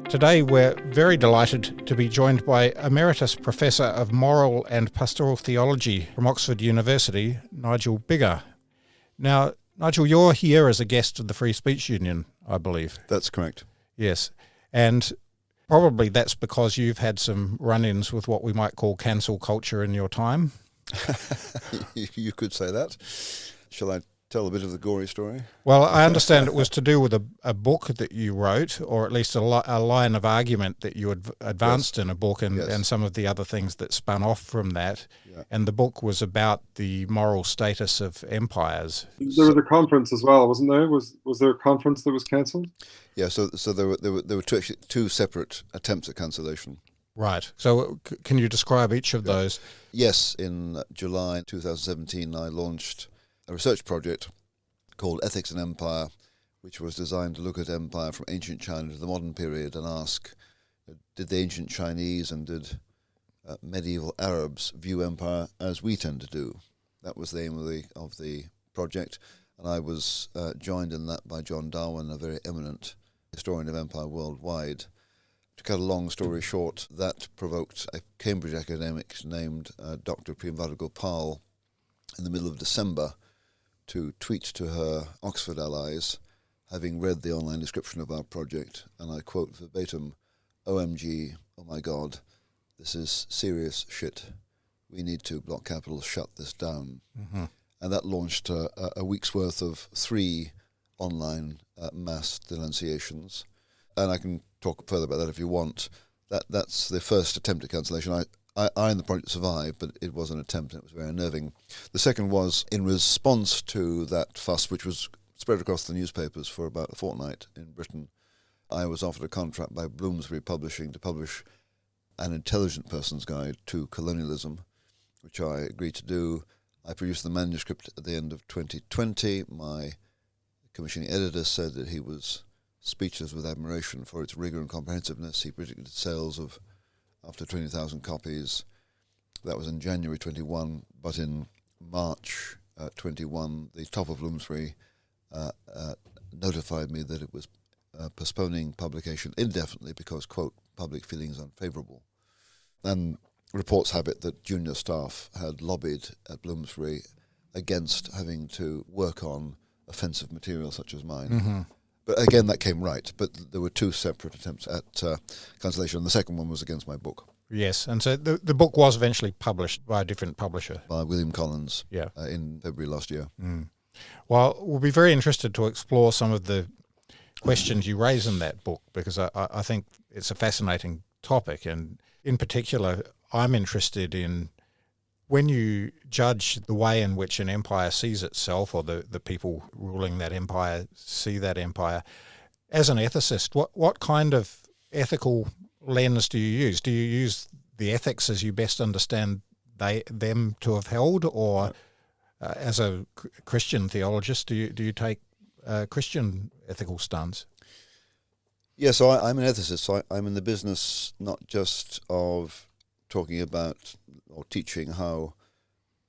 Today we're very delighted to be joined by Emeritus Professor of Moral and Pastoral Theology from Oxford University, Nigel Biggar. Now, Nigel, you're here as a guest of the Free Speech Union, I believe. That's correct. Yes, and probably that's because you've had some run-ins with what we might call cancel culture in your time. You could say that. Shall I tell a bit of the gory story? Well, I understand it was to do with a book that you wrote, or at least a line of argument that you had advanced in a book, and some of the other things that spun off from that. Yeah. And the book was about the moral status of empires. There was a conference as well, wasn't there? Was there a conference that was cancelled? Yeah, so there were two separate attempts at cancellation. Right. So can you describe each of those? Yes, in July 2017 I launched a research project called Ethics and Empire, which was designed to look at empire from ancient China to the modern period and ask, did the ancient Chinese and did medieval Arabs view empire as we tend to do? That was the aim of the project, and I was joined in that by John Darwin, a very eminent historian of empire worldwide. To cut a long story short, that provoked a Cambridge academic named Dr. Priyamvada Gopal in the middle of December to tweet to her Oxford allies, having read the online description of our project, and I quote verbatim, "OMG, oh my God, this is serious shit. We need to, block capital, shut this down." Mm-hmm. And that launched a week's worth of 3 online mass denunciations. And I can talk further about that if you want. That's the first attempt at cancellation. I and the project survived, but it was an attempt and it was very unnerving. The second was in response to that fuss, which was spread across the newspapers for about a fortnight in Britain. I was offered a contract by Bloomsbury Publishing to publish an intelligent person's guide to colonialism, which I agreed to do. I produced the manuscript at the end of 2020. My commissioning editor said that he was speechless with admiration for its rigor and comprehensiveness. He predicted sales of after 20,000 copies. That was in January 21, but in March 21, the top of Bloomsbury notified me that it was postponing publication indefinitely because, quote, public feelings unfavourable. And reports have it that junior staff had lobbied at Bloomsbury against having to work on offensive material such as mine. Mm-hmm. But again, that came right. But there were 2 separate attempts at cancellation. The second one was against my book. Yes, and so the book was eventually published by a different publisher. By William Collins in February last year. Mm. Well, we'll be very interested to explore some of the questions you raise in that book, because I think it's a fascinating topic. And in particular, I'm interested in when you judge the way in which an empire sees itself, or the people ruling that empire see that empire, as an ethicist, what kind of ethical lens do you use? Do you use the ethics as you best understand them to have held, or as a Christian theologist, do you take a Christian ethical stance? Yeah, so I'm an ethicist. So I'm in the business not just of talking about or teaching how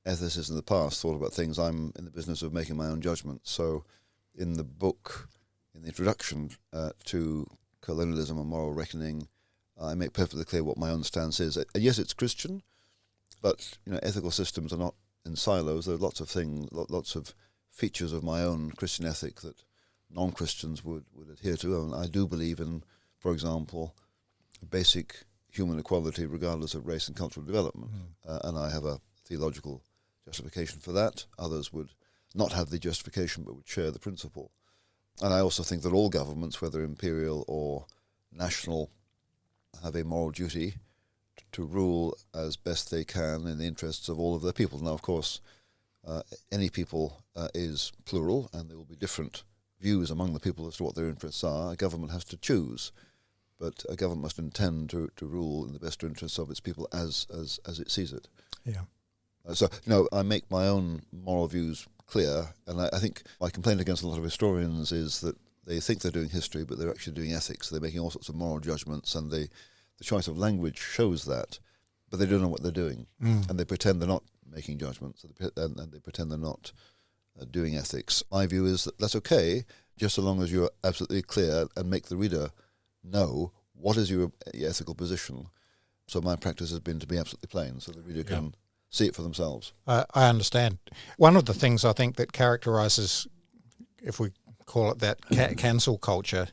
ethicists in the past thought about things. I'm in the business of making my own judgments. So in the book, in the introduction to Colonialism and Moral Reckoning, I make perfectly clear what my own stance is. And yes, it's Christian, but ethical systems are not in silos. There are lots of things, lots of features of my own Christian ethic that non-Christians would adhere to. And I do believe in, for example, basic human equality regardless of race and cultural development. And I have a theological justification for that. Others would not have the justification but would share the principle. And I also think that all governments, whether imperial or national, have a moral duty to rule as best they can in the interests of all of their people. Now, of course, any people is plural, and there will be different views among the people as to what their interests are. A government has to choose, but a government must intend to rule in the best interests of its people as it sees it. Yeah. So, I make my own moral views clear, and I think my complaint against a lot of historians is that they think they're doing history, but they're actually doing ethics. They're making all sorts of moral judgments, and the choice of language shows that, but they don't know what they're doing, and they pretend they're not making judgments, and they pretend they're not doing ethics. My view is that that's okay, just so long as you're absolutely clear and make the reader know what is your ethical position? So my practice has been to be absolutely plain so the reader can see it for themselves. I understand. One of the things I think that characterises, if we call it that, cancel culture,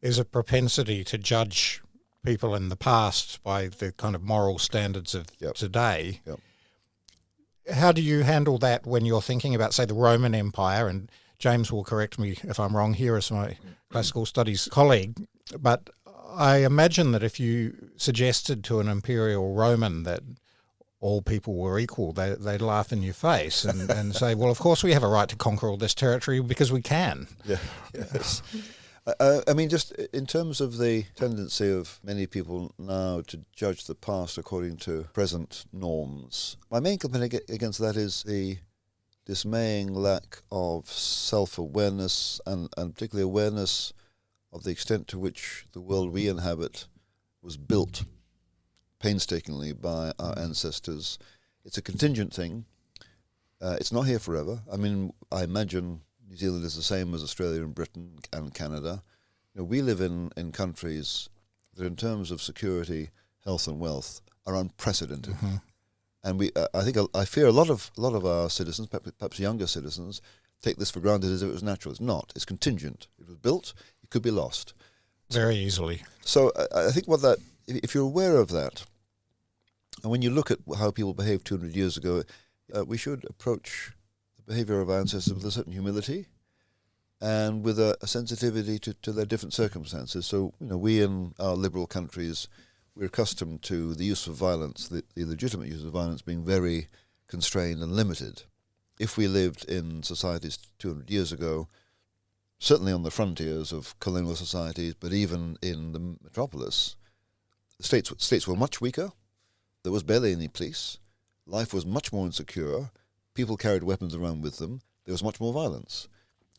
is a propensity to judge people in the past by the kind of moral standards of today. Yep. How do you handle that when you're thinking about, say, the Roman Empire? And James will correct me if I'm wrong here as my classical studies colleague, but I imagine that if you suggested to an imperial Roman that all people were equal, they'd laugh in your face and say, well, of course we have a right to conquer all this territory because we can. Yeah, yes. I mean, just in terms of the tendency of many people now to judge the past according to present norms, my main complaint against that is the dismaying lack of self-awareness and particularly awareness of the extent to which the world we inhabit was built painstakingly by our ancestors. It's a contingent thing. It's not here forever. I mean, I imagine New Zealand is the same as Australia and Britain and Canada. You know, we live in countries that in terms of security, health and wealth are unprecedented. Mm-hmm. And I fear a lot of our citizens, perhaps younger citizens, take this for granted as if it was natural. It's not. It's contingent. It was built. It could be lost very easily. So I think if you're aware of that, and when you look at how people behaved 200 years ago, we should approach the behavior of our ancestors with a certain humility and with a sensitivity to their different circumstances. So, you know, we in our liberal countries, we're accustomed to the use of violence, the legitimate use of violence being very constrained and limited. If we lived in societies 200 years ago, certainly on the frontiers of colonial societies, but even in the metropolis, the states were much weaker. There was barely any police. Life was much more insecure. People carried weapons around with them. There was much more violence.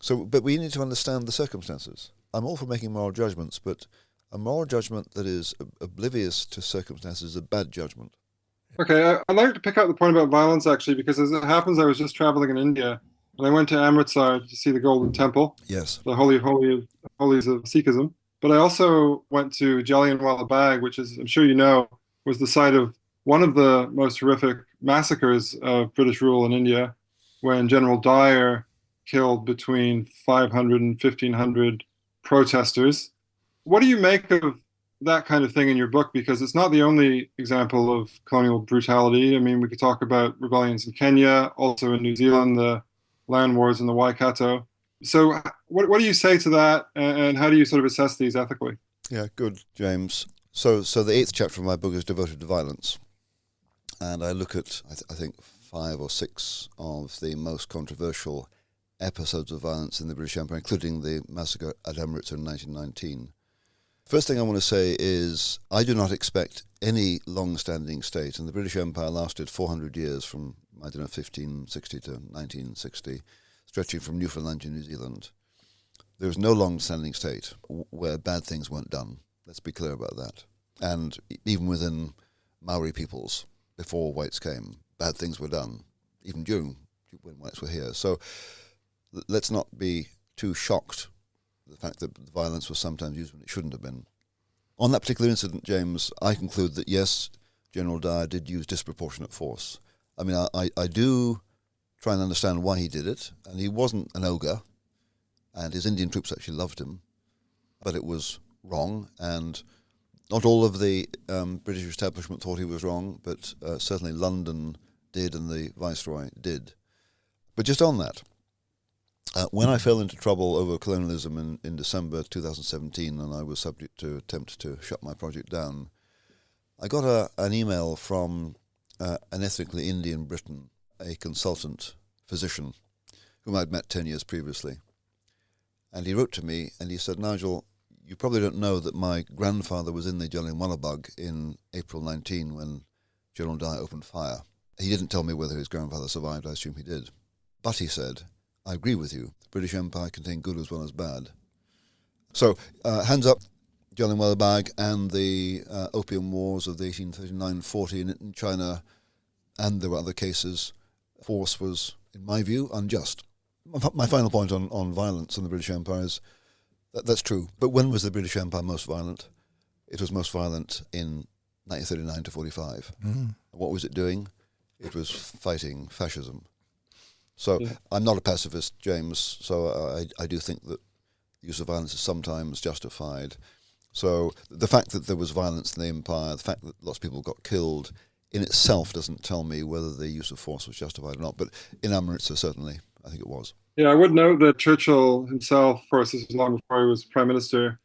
But we need to understand the circumstances. I'm all for making moral judgments, but a moral judgment that is oblivious to circumstances is a bad judgment. Okay, I'd like to pick up the point about violence, actually, because as it happens, I was just traveling in India, and I went to Amritsar to see the Golden Temple, yes, the Holy of Holies of Sikhism. But I also went to Jallianwala Bagh, which is, I'm sure you know, was the site of one of the most horrific massacres of British rule in India, when General Dyer killed between 500 and 1,500 protesters. What do you make of that kind of thing in your book? Because it's not the only example of colonial brutality. I mean, we could talk about rebellions in Kenya, also in New Zealand, the land wars in the Waikato. So what do you say to that, and how do you sort of assess these ethically? Yeah, good, James. So the 8th chapter of my book is devoted to violence. And I look at, I think, 5 or 6 of the most controversial episodes of violence in the British Empire, including the massacre at Emeritus in 1919. First thing I want to say is I do not expect any long-standing state, and the British Empire lasted 400 years from, 1560 to 1960, stretching from Newfoundland to New Zealand. There is no long-standing state where bad things weren't done. Let's be clear about that. And even within Maori peoples, before whites came, bad things were done, even when whites were here. So let's not be too shocked at the fact that violence was sometimes used when it shouldn't have been. On that particular incident, James, I conclude that yes, General Dyer did use disproportionate force. I mean, I do try and understand why he did it, and he wasn't an ogre, and his Indian troops actually loved him, but it was wrong, and not all of the British establishment thought he was wrong, but certainly London did and the Viceroy did. But just on that, when I fell into trouble over colonialism in December 2017 and I was subject to attempt to shut my project down, I got an email from an ethnically Indian Briton, a consultant physician whom I'd met 10 years previously. And he wrote to me and he said, Nigel, you probably don't know that my grandfather was in the Jallianwala Bagh in April 19 when General Dyer opened fire. He didn't tell me whether his grandfather survived. I assume he did. But he said, I agree with you. The British Empire contained good as well as bad. So, hands up, Jallianwala Bagh and the Opium Wars of the 1839-40 in China, and there were other cases. Force was, in my view, unjust. My final point on violence in the British Empire is that's true. But when was the British Empire most violent? it was most violent in 1939 to 45. Mm. What was it doing? It was fighting fascism. So I'm not a pacifist, James, so I do think that the use of violence is sometimes justified. So the fact that there was violence in the empire, the fact that lots of people got killed, in itself doesn't tell me whether the use of force was justified or not. But in Amritsar, certainly, I think it was. Yeah, I would note that Churchill himself, of course, this was long before he was prime minister.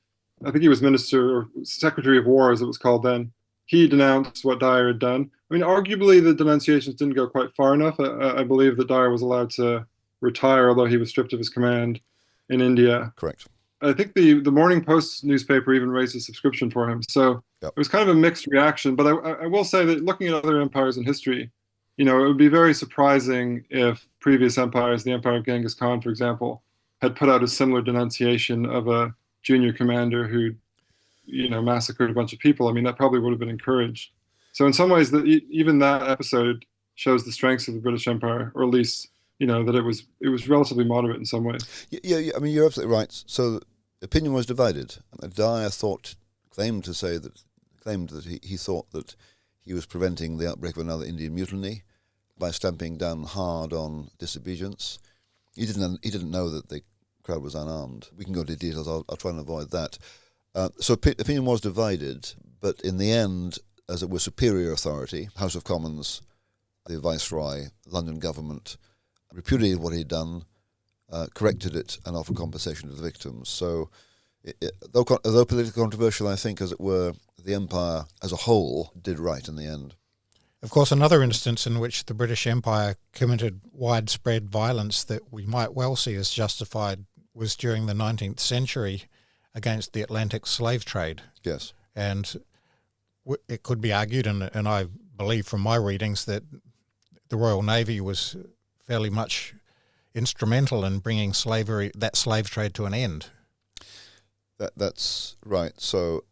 I think he was minister or secretary of war, as it was called then. He denounced what Dyer had done. I mean, arguably, the denunciations didn't go quite far enough. I believe that Dyer was allowed to retire, although he was stripped of his command in India. Correct. I think the Morning Post newspaper even raised a subscription for him. So Yep. it was kind of a mixed reaction. But I will say that looking at other empires in history, it would be very surprising if previous empires, the Empire of Genghis Khan, for example, had put out a similar denunciation of a junior commander who, massacred a bunch of people. I mean, that probably would have been encouraged. So in some ways, even that episode shows the strengths of the British Empire, or at least, that it was relatively moderate in some ways. Yeah. I mean, you're absolutely right. So opinion was divided. Dyer claimed that he thought that he was preventing the outbreak of another Indian mutiny by stamping down hard on disobedience. He didn't know that the crowd was unarmed. We can go into details. I'll try and avoid that. So opinion was divided, but in the end, as it was superior authority, House of Commons, the Viceroy, London government, repudiated what he'd done, corrected it, and offered compensation to the victims. So, though politically controversial, I think, as it were, the empire as a whole did right in the end. Of course, another instance in which the British Empire committed widespread violence that we might well see as justified was during the 19th century against the Atlantic slave trade. Yes. And it could be argued, and I believe from my readings, that the Royal Navy was fairly much instrumental in bringing that slave trade to an end. That's right. So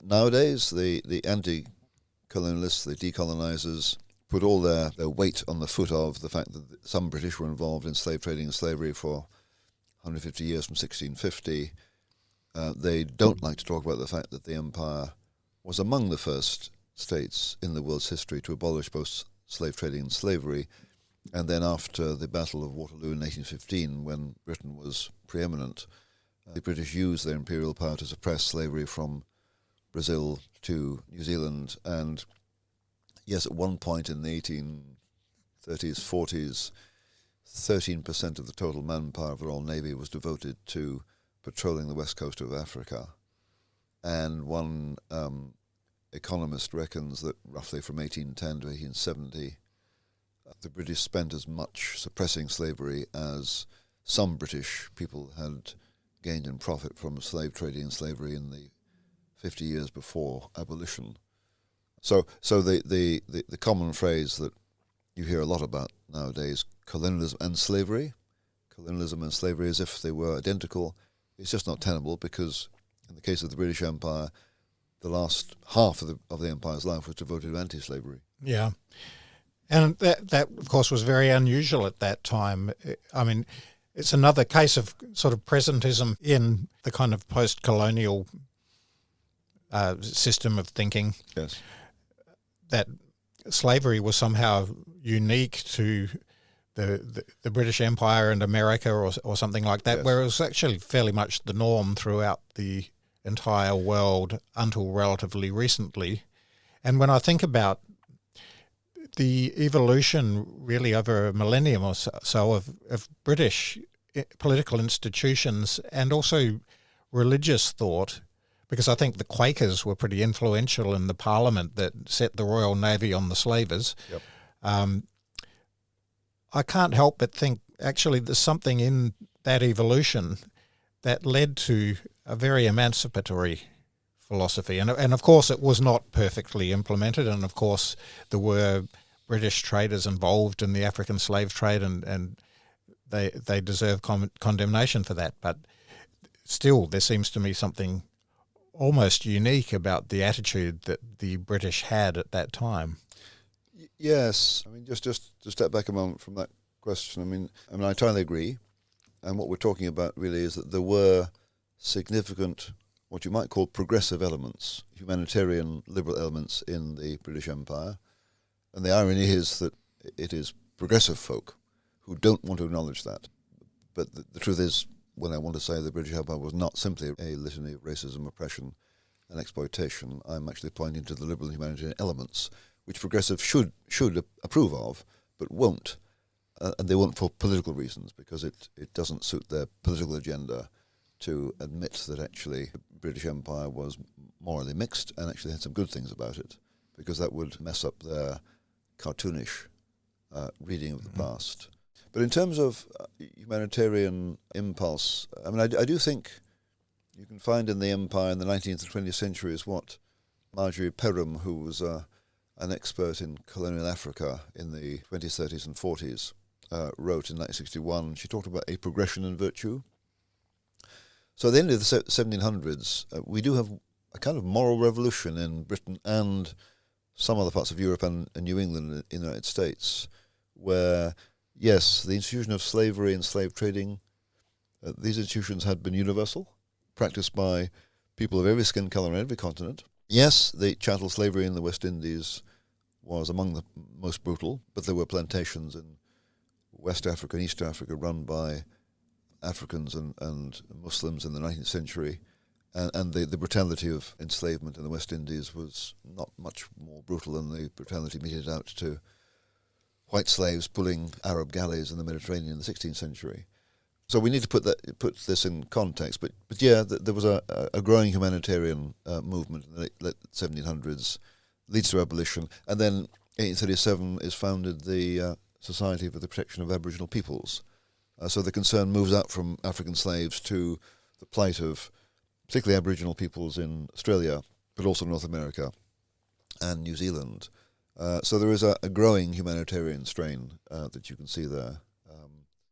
nowadays, the anti-colonialists, the decolonizers, put all their weight on the foot of the fact that some British were involved in slave trading and slavery for 150 years from 1650. They don't like to talk about the fact that the empire was among the first states in the world's history to abolish both slave trading and slavery. And then after the Battle of Waterloo in 1815, when Britain was preeminent, the British used their imperial power to suppress slavery from Brazil to New Zealand. And yes, at one point in the 1830s, 40s, 13% of the total manpower of the Royal Navy was devoted to patrolling the west coast of Africa. And one economist reckons that roughly from 1810 to 1870, the British spent as much suppressing slavery as some British people had gained in profit from slave trading and slavery in the 50 years before abolition. So the common phrase that you hear a lot about nowadays, colonialism and slavery, as if they were identical, it's just not tenable, because in the case of the British Empire, the last half of the empire's life was devoted to anti-slavery. Yeah. And that, of course, was very unusual at that time. I mean, it's another case of sort of presentism in the kind of post-colonial system of thinking. Yes. That slavery was somehow unique to the British Empire and America or something like that, yes, where it was actually fairly much the norm throughout the entire world until relatively recently. And when I think about the evolution really over a millennium or so of British political institutions and also religious thought, because I think the Quakers were pretty influential in the Parliament that set the Royal Navy on the slavers. Yep. I can't help but think actually there's something in that evolution that led to a very emancipatory philosophy. And of course it was not perfectly implemented, and of course there were British traders involved in the African slave trade, and they deserve condemnation for that. But still, there seems to me something almost unique about the attitude that the British had at that time. Yes, I mean, just to step back a moment from that question, I mean, I entirely agree. And what we're talking about really is that there were significant what you might call progressive elements, humanitarian liberal elements in the British Empire. And the irony is that it is progressive folk who don't want to acknowledge that. But the truth is, when I want to say the British Empire was not simply a litany of racism, oppression and exploitation, I'm actually pointing to the liberal and humanitarian elements which progressives should approve of, but won't. And they won't for political reasons, because it doesn't suit their political agenda to admit that actually the British Empire was morally mixed and actually had some good things about it, because that would mess up their cartoonish reading of the past. But in terms of humanitarian impulse, I mean, I do think you can find in the empire in the 19th and 20th centuries what Marjorie Perham, who was an expert in colonial Africa in the 20s, 30s and 40s, wrote in 1961. She talked about a progression in virtue. So at the end of the 1700s, we do have a kind of moral revolution in Britain and some other parts of Europe and New England in the United States, where, yes, the institution of slavery and slave trading, these institutions had been universal, practiced by people of every skin colour on every continent. Yes, the chattel slavery in the West Indies was among the most brutal, but there were plantations in West Africa and East Africa run by Africans and Muslims in the 19th century, and the brutality of enslavement in the West Indies was not much more brutal than the brutality meted out to white slaves pulling Arab galleys in the Mediterranean in the 16th century. So we need to put this in context. But yeah, there was a growing humanitarian movement in the late 1700s, leads to abolition, and then 1837 is founded the Society for the Protection of Aboriginal Peoples. So the concern moves out from African slaves to the plight of particularly Aboriginal peoples in Australia, but also North America and New Zealand. So there is a growing humanitarian strain that you can see there.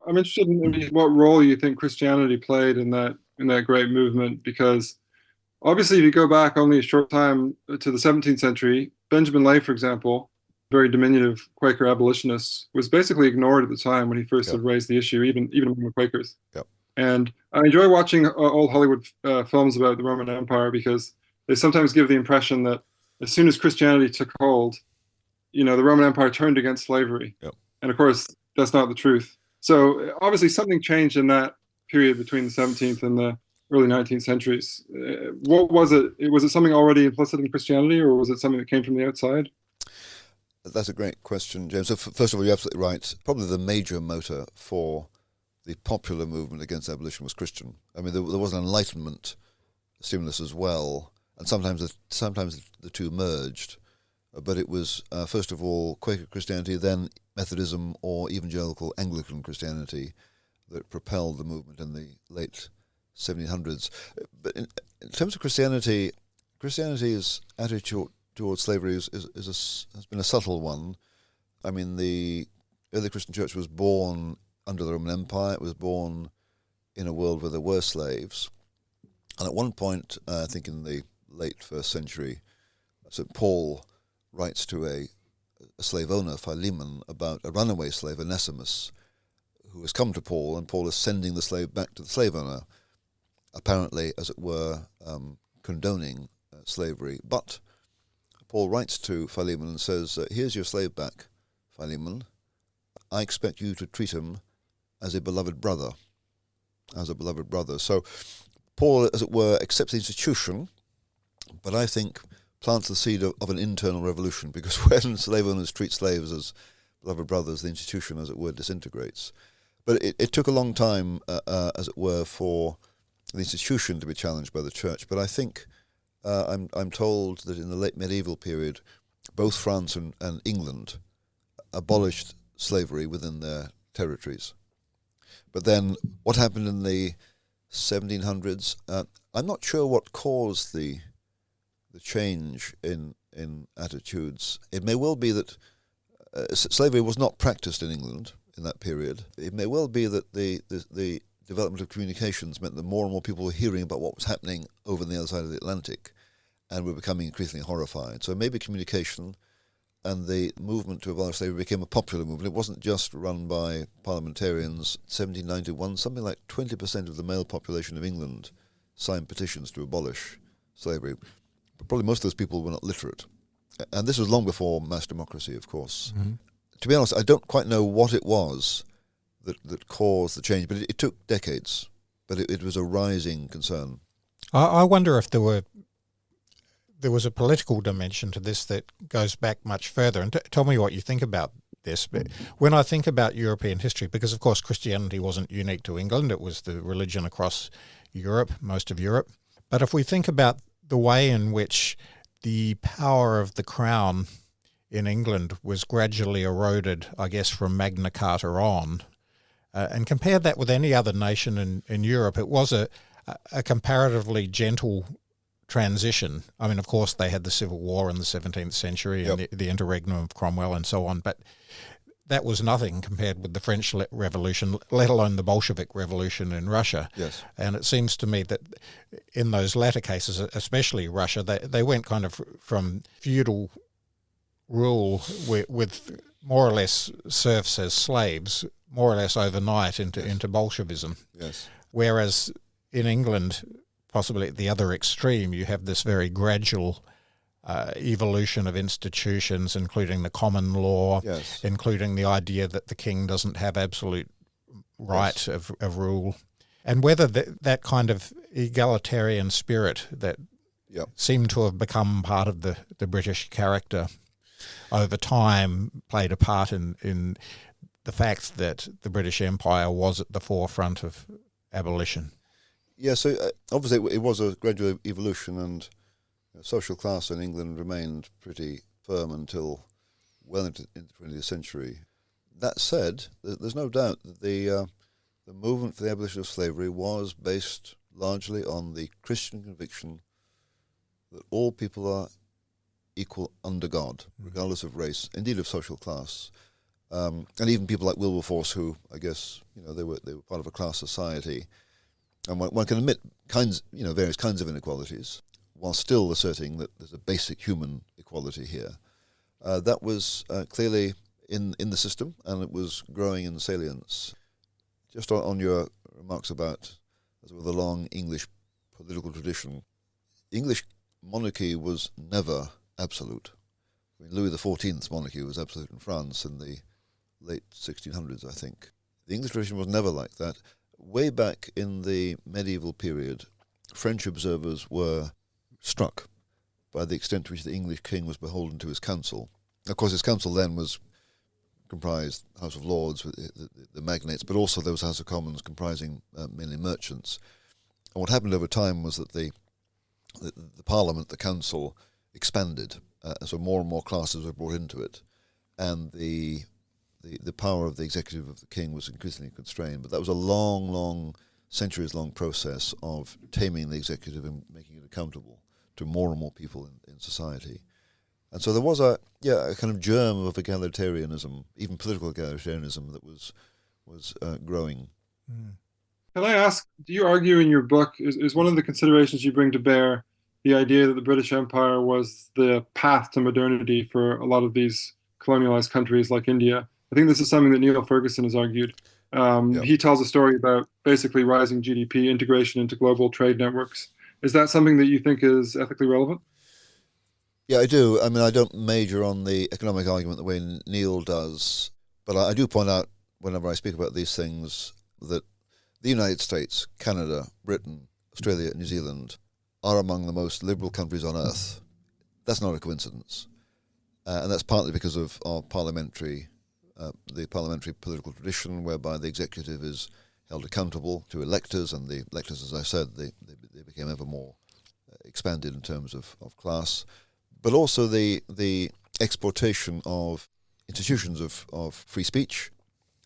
I'm interested in what role you think Christianity played in that great movement, because obviously if you go back only a short time to the 17th century, Benjamin Lay, for example, very diminutive Quaker abolitionist, was basically ignored at the time when he first had raised the issue, even among the Quakers. Yep. And I enjoy watching old Hollywood films about the Roman Empire, because they sometimes give the impression that as soon as Christianity took hold, the Roman Empire turned against slavery. Yep. And of course, that's not the truth. So obviously something changed in that period between the 17th and the early 19th centuries. What was it? Was it something already implicit in Christianity, or was it something that came from the outside? That's a great question, James. So first of all, you're absolutely right. Probably the major motor for the popular movement against abolition was Christian. I mean, there was an Enlightenment stimulus as well, and sometimes the two merged. But it was, first of all, Quaker Christianity, then Methodism or evangelical Anglican Christianity that propelled the movement in the late 1700s. But in terms of Christianity's attitude towards slavery has been a subtle one. I mean, the early Christian church was born under the Roman Empire. It was born in a world where there were slaves. And at one point, I think in the late first century, St. Paul writes to a slave owner, Philemon, about a runaway slave, Onesimus, who has come to Paul, and Paul is sending the slave back to the slave owner, apparently, as it were, condoning slavery. But Paul writes to Philemon and says, here's your slave back, Philemon. I expect you to treat him as a beloved brother. So Paul, as it were, accepts the institution, but I think plants the seed of an internal revolution, because when slave owners treat slaves as beloved brothers, the institution, as it were, disintegrates. But it took a long time, as it were, for the institution to be challenged by the church. But I think I'm told that in the late medieval period, both France and England abolished slavery within their territories. But then what happened in the 1700s, I'm not sure what caused the change in attitudes. It may well be that slavery was not practiced in England in that period. It may well be that the development of communications meant that more and more people were hearing about what was happening over on the other side of the Atlantic and were becoming increasingly horrified. So maybe communication and the movement to abolish slavery became a popular movement. It wasn't just run by parliamentarians. 1791, something like 20% of the male population of England signed petitions to abolish slavery. But probably most of those people were not literate. And this was long before mass democracy, of course. Mm-hmm. To be honest, I don't quite know what it was that caused the change, but it took decades. But it was a rising concern. I wonder if there was a political dimension to this that goes back much further. And tell me what you think about this. But when I think about European history, because of course Christianity wasn't unique to England, it was the religion across Europe, most of Europe. But if we think about the way in which the power of the crown in England was gradually eroded, I guess, from Magna Carta on, and compare that with any other nation in Europe, it was a comparatively gentle transition. I mean, of course, they had the Civil War in the 17th century and the interregnum of Cromwell and so on, but that was nothing compared with the French Revolution, let alone the Bolshevik Revolution in Russia. Yes. And it seems to me that in those latter cases, especially Russia, they went kind of from feudal rule with more or less serfs as slaves, more or less overnight into Bolshevism. Yes. Whereas in England, possibly at the other extreme, you have this very gradual evolution of institutions, including the common law, Yes. including the idea that the king doesn't have absolute right of rule, and whether that kind of egalitarian spirit that seemed to have become part of the British character over time played a part in the fact that the British Empire was at the forefront of abolition. Yeah, so obviously it was a gradual evolution, and social class in England remained pretty firm until well into the 20th century. That said, there's no doubt that the movement for the abolition of slavery was based largely on the Christian conviction that all people are equal under God, regardless of race, indeed of social class. And even people like Wilberforce, who I guess they were part of a class society, and one can admit various kinds of inequalities, while still asserting that there's a basic human equality here. That was clearly in the system, and it was growing in salience. Just on your remarks about the long English political tradition, English monarchy was never absolute. I mean, Louis XIV's monarchy was absolute in France in the late 1600s, I think. The English tradition was never like that. Way back in the medieval period, French observers were struck by the extent to which the English king was beholden to his council. Of course, his council then was comprised House of Lords, the magnates, but also there was House of Commons comprising mainly merchants. And what happened over time was that the Parliament, the council, expanded, so more and more classes were brought into it, and the power of the executive of the king was increasingly constrained. But that was a long, centuries-long process of taming the executive and making it accountable to more and more people in society. And so there was a kind of germ of egalitarianism, even political egalitarianism, that was growing. Mm. Can I ask, do you argue in your book, is one of the considerations you bring to bear the idea that the British Empire was the path to modernity for a lot of these colonialized countries like India? I think this is something that Neil Ferguson has argued. He tells a story about basically rising GDP, integration into global trade networks. Is that something that you think is ethically relevant? Yeah, I do. I mean, I don't major on the economic argument the way Neil does, but I do point out whenever I speak about these things that the United States, Canada, Britain, Australia, New Zealand are among the most liberal countries on earth. That's not a coincidence. And that's partly because of our parliamentary political tradition, whereby the executive is held accountable to electors, and the electors, as I said, they became ever more expanded in terms of class. But also the exportation of institutions of free speech,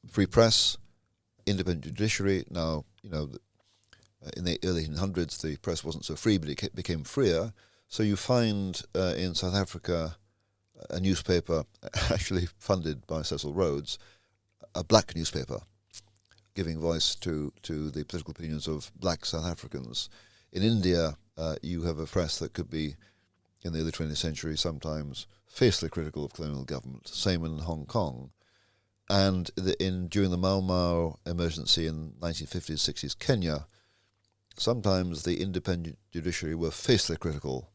free press, independent judiciary. Now, in the early 1800s, the press wasn't so free, but it became freer. So you find in South Africa a newspaper actually funded by Cecil Rhodes, a black newspaper, giving voice to the political opinions of black South Africans. In India, you have a press that could be, in the early 20th century, sometimes fiercely critical of colonial government. Same in Hong Kong. And during the Mau Mau emergency in 1950s, 60s Kenya, sometimes the independent judiciary were fiercely critical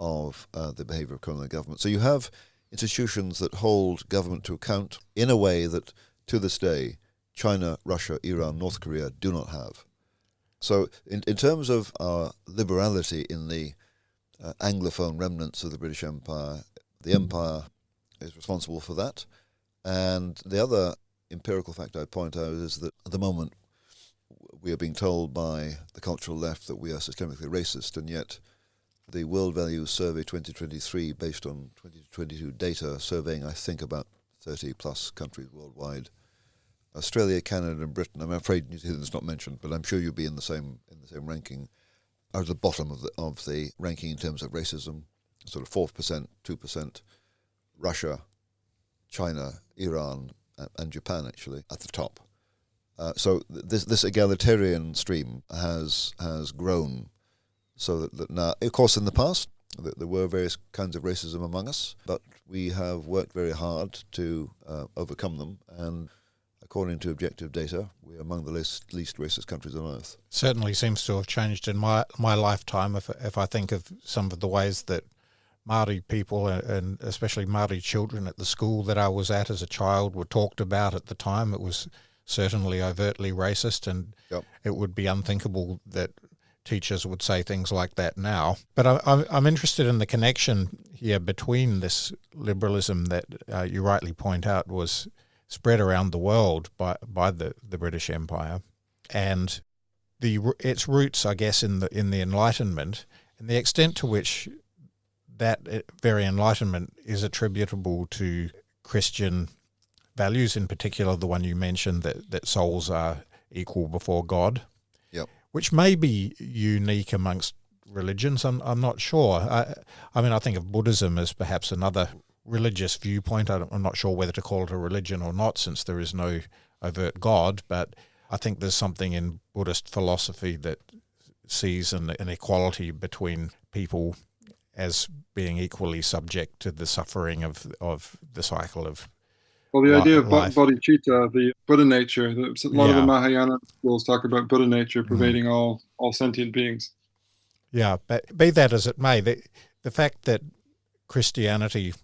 of the behaviour of colonial government. So you have institutions that hold government to account in a way that, to this day, China, Russia, Iran, North Korea do not have. So in terms of our liberality in the Anglophone remnants of the British Empire, the Empire is responsible for that. And the other empirical fact I point out is that at the moment we are being told by the cultural left that we are systemically racist, and yet the World Values Survey 2023, based on 2022 data, surveying, I think, about 30 plus countries worldwide, Australia, Canada, and Britain. I'm afraid New Zealand's not mentioned, but I'm sure you'll be in the same ranking. Are at the bottom of the ranking in terms of racism, sort of 4%, 2%. Russia, China, Iran, and Japan actually at the top. So this egalitarian stream has grown. So that now, of course, in the past, there were various kinds of racism among us, but we have worked very hard to overcome them. And according to objective data, we're among the least racist countries on earth. Certainly seems to have changed in my lifetime. If I think of some of the ways that Māori people, and especially Māori children at the school that I was at as a child, were talked about at the time, it was certainly overtly racist, and It would be unthinkable that teachers would say things like that now. But I'm interested in the connection here between this liberalism that you rightly point out was spread around the world by the British Empire, and its roots, I guess, in the Enlightenment, and the extent to which that very Enlightenment is attributable to Christian values, in particular the one you mentioned, that souls are equal before God. Which may be unique amongst religions. I'm not sure. I mean, I think of Buddhism as perhaps another religious viewpoint. I'm not sure whether to call it a religion or not, since there is no overt God, but I think there's something in Buddhist philosophy that sees an equality between people as being equally subject to the suffering of the cycle of Well, the idea of life. bodhicitta, the Buddha nature, a lot of the Mahayana schools talk about Buddha nature pervading all sentient beings. Yeah, but be that as it may, the fact that Christianity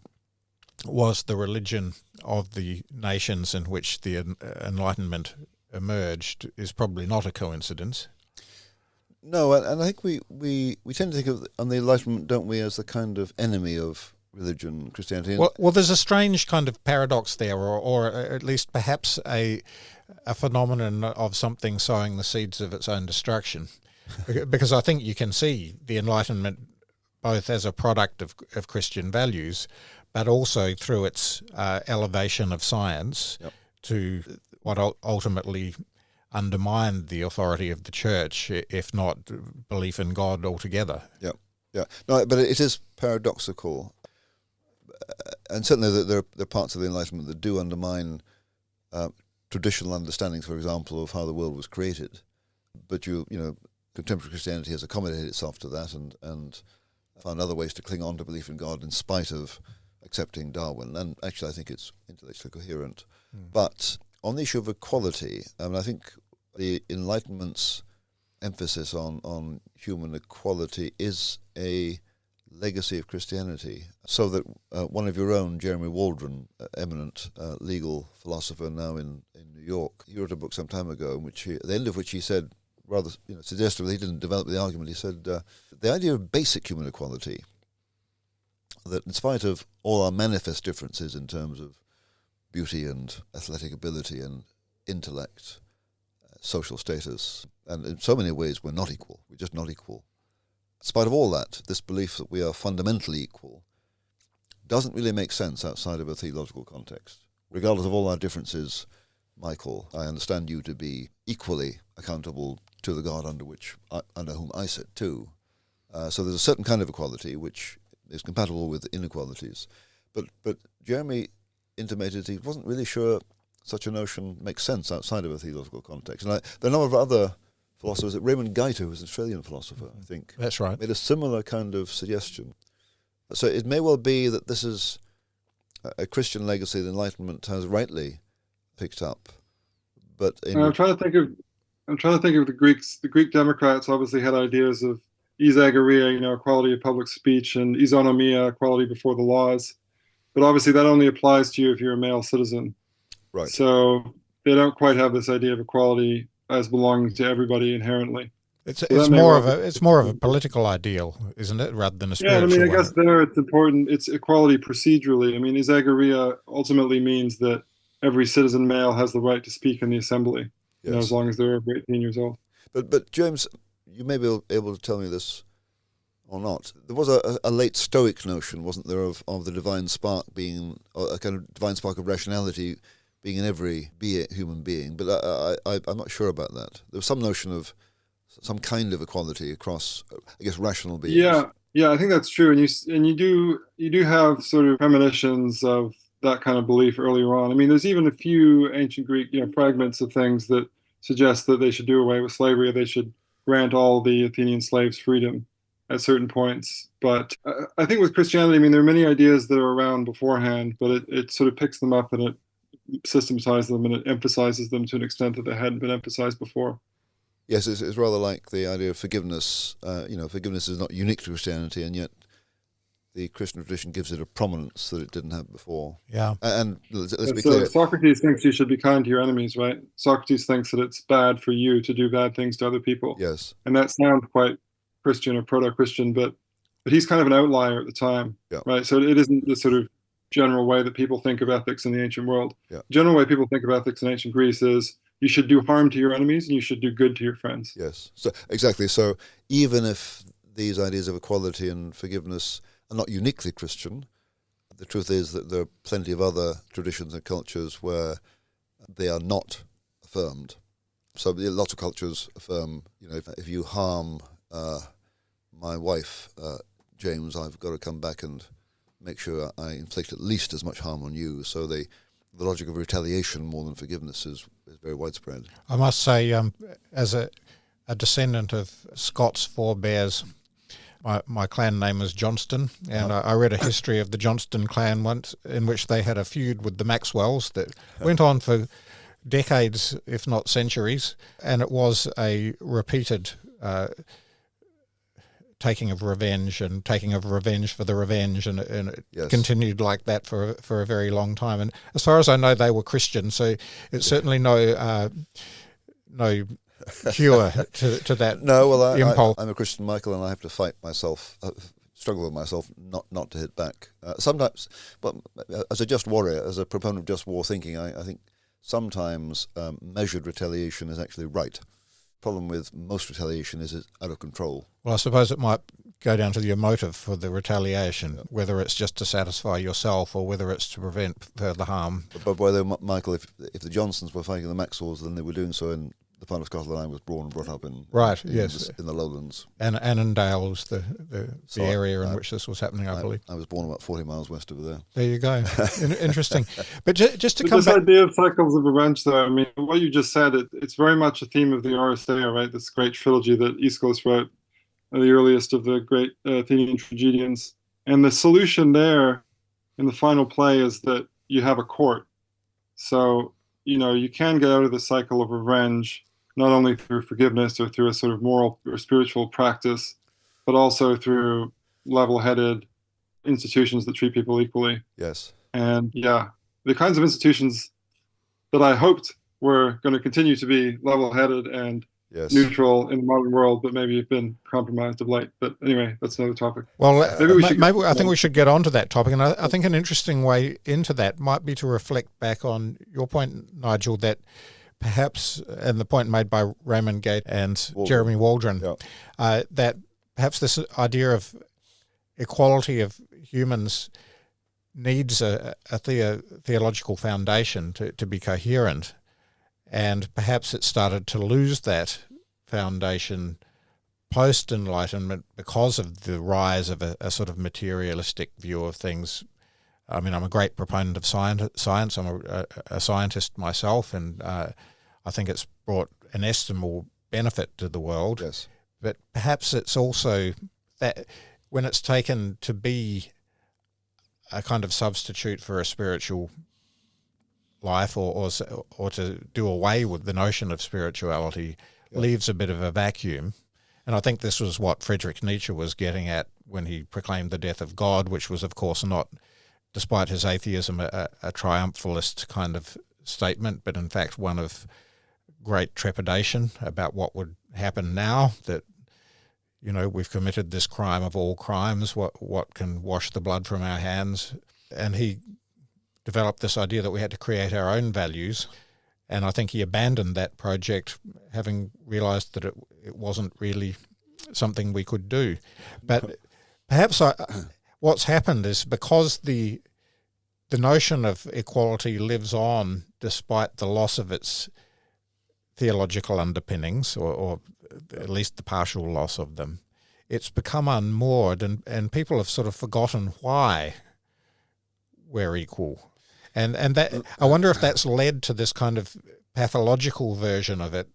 was the religion of the nations in which the Enlightenment emerged is probably not a coincidence. No, and I think we tend to think of the Enlightenment, don't we, as the kind of enemy of religion, Christianity. Well, there's a strange kind of paradox there, or at least perhaps a phenomenon of something sowing the seeds of its own destruction. Because I think you can see the Enlightenment both as a product of Christian values, but also through its elevation of science to what ultimately undermined the authority of the church, if not belief in God altogether. Yeah. No, but it is paradoxical. And certainly there are parts of the Enlightenment that do undermine traditional understandings, for example, of how the world was created. But contemporary Christianity has accommodated itself to that and found other ways to cling on to belief in God in spite of accepting Darwin. And actually, I think it's intellectually coherent. But on the issue of equality, I think the Enlightenment's emphasis on human equality is a legacy of Christianity, so that one of your own, Jeremy Waldron, eminent legal philosopher now in New York, he wrote a book some time ago, in which at the end of which he said, rather suggestively, he didn't develop the argument, he said, the idea of basic human equality, that in spite of all our manifest differences in terms of beauty and athletic ability and intellect, social status, and in so many ways we're not equal, we're just not equal. In spite of all that, this belief that we are fundamentally equal doesn't really make sense outside of a theological context. Regardless of all our differences, Michael, I understand you to be equally accountable to the God under whom I sit too. So there's a certain kind of equality which is compatible with inequalities. But Jeremy intimated he wasn't really sure such a notion makes sense outside of a theological context. And there are a number of other philosophers. Raymond Gaita, who was an Australian philosopher, I think. That's right. Made a similar kind of suggestion. So it may well be that this is a Christian legacy the Enlightenment has rightly picked up. But I'm trying to think of I'm trying to think of the Greeks. The Greek Democrats obviously had ideas of isagoria, equality of public speech, and isonomia, equality before the laws. But obviously that only applies to you if you're a male citizen. Right. So they don't quite have this idea of equality as belonging to everybody inherently. It's more of a political ideal, isn't it, rather than a spiritual I one? guess there it's important. It's equality procedurally. isagoria ultimately means that every citizen male has the right to speak in the assembly, Yes. as long as they're over 18 years old. But James, you may be able to tell me this or not. There was a late Stoic notion, wasn't there, of the divine spark being, a kind of divine spark of rationality being in every human being. But I'm not sure about that. There was some notion of some kind of equality across, I guess, rational beings. Yeah, I think that's true. And you do have sort of premonitions of that kind of belief earlier on. There's even a few ancient Greek, fragments of things that suggest that they should do away with slavery, or they should grant all the Athenian slaves freedom at certain points. But I think with Christianity, there are many ideas that are around beforehand, but it sort of picks them up and it systematizes them and it emphasizes them to an extent that they hadn't been emphasized before. Yes, it's rather like the idea of forgiveness. Forgiveness is not unique to Christianity, and yet the Christian tradition gives it a prominence that it didn't have before. Yeah. And let's be clear. Socrates thinks you should be kind to your enemies, right? Socrates thinks that it's bad for you to do bad things to other people. Yes. And that sounds quite Christian or proto-Christian, but he's kind of an outlier at the time, right? So it isn't the sort of general way that people think of ethics in the ancient world. Yeah. The general way people think of ethics in ancient Greece is you should do harm to your enemies and you should do good to your friends. Yes, so exactly. So even if these ideas of equality and forgiveness are not uniquely Christian, the truth is that there are plenty of other traditions and cultures where they are not affirmed. So lots of cultures affirm, if you harm my wife, James, I've got to come back and make sure I inflict at least as much harm on you. So the logic of retaliation more than forgiveness is very widespread. I must say, as a descendant of Scots forebears, my clan name is Johnston, and I read a history of the Johnston clan once in which they had a feud with the Maxwells that went on for decades, if not centuries, and it was a repeated taking of revenge for the revenge, and it Yes. continued like that for a very long time. And as far as I know, they were Christian, so it's certainly no cure to that. No, well, impulse. I'm a Christian, Michael, and I have to fight myself, struggle with myself, not to hit back. Sometimes, but as a just warrior, as a proponent of just war thinking, I think sometimes measured retaliation is actually right. Problem with most retaliation is it's out of control. Well, I suppose it might go down to your motive for the retaliation, whether it's just to satisfy yourself or whether it's to prevent further harm. But by the way, Michael, if the Johnsons were fighting the Maxwells, then they were doing so in the part of Scotland I was born and brought up in. Right, in yes. in the lowlands. And Annandale was the So area in which this was happening, I believe. I was born about 40 miles west of there. There you go. Interesting. But just to come this back... idea of cycles of revenge, though, what you just said, it's very much a theme of the Oresteia, right? This great trilogy that Aeschylus wrote, the earliest of the great Athenian tragedians. And the solution there in the final play is that you have a court. So, you can get out of the cycle of revenge, not only through forgiveness or through a sort of moral or spiritual practice, but also through level-headed institutions that treat people equally. Yes. And the kinds of institutions that I hoped were going to continue to be level-headed and neutral in the modern world, but maybe have been compromised of late. But anyway, that's another topic. Well, I think we should get on to that topic. And I think an interesting way into that might be to reflect back on your point, Nigel, that perhaps, and the point made by Raymond Gate and Jeremy Waldron, that perhaps this idea of equality of humans needs a theological foundation to be coherent, and perhaps it started to lose that foundation post-Enlightenment because of the rise of a sort of materialistic view of things. I'm a great proponent of science. I'm a scientist myself, and I think it's brought an estimable benefit to the world. Yes. But perhaps it's also that when it's taken to be a kind of substitute for a spiritual life, or to do away with the notion of spirituality, leaves a bit of a vacuum. And I think this was what Friedrich Nietzsche was getting at when he proclaimed the death of God, which was, of course, not, despite his atheism, a triumphalist kind of statement, but in fact one of great trepidation about what would happen now that, you know, we've committed this crime of all crimes, what can wash the blood from our hands. And he developed this idea that we had to create our own values. And I think he abandoned that project, having realised that it wasn't really something we could do. But perhaps what's happened is because the notion of equality lives on despite the loss of its theological underpinnings, or at least the partial loss of them, it's become unmoored, and people have sort of forgotten why we're equal. And that, I wonder if that's led to this kind of pathological version of it,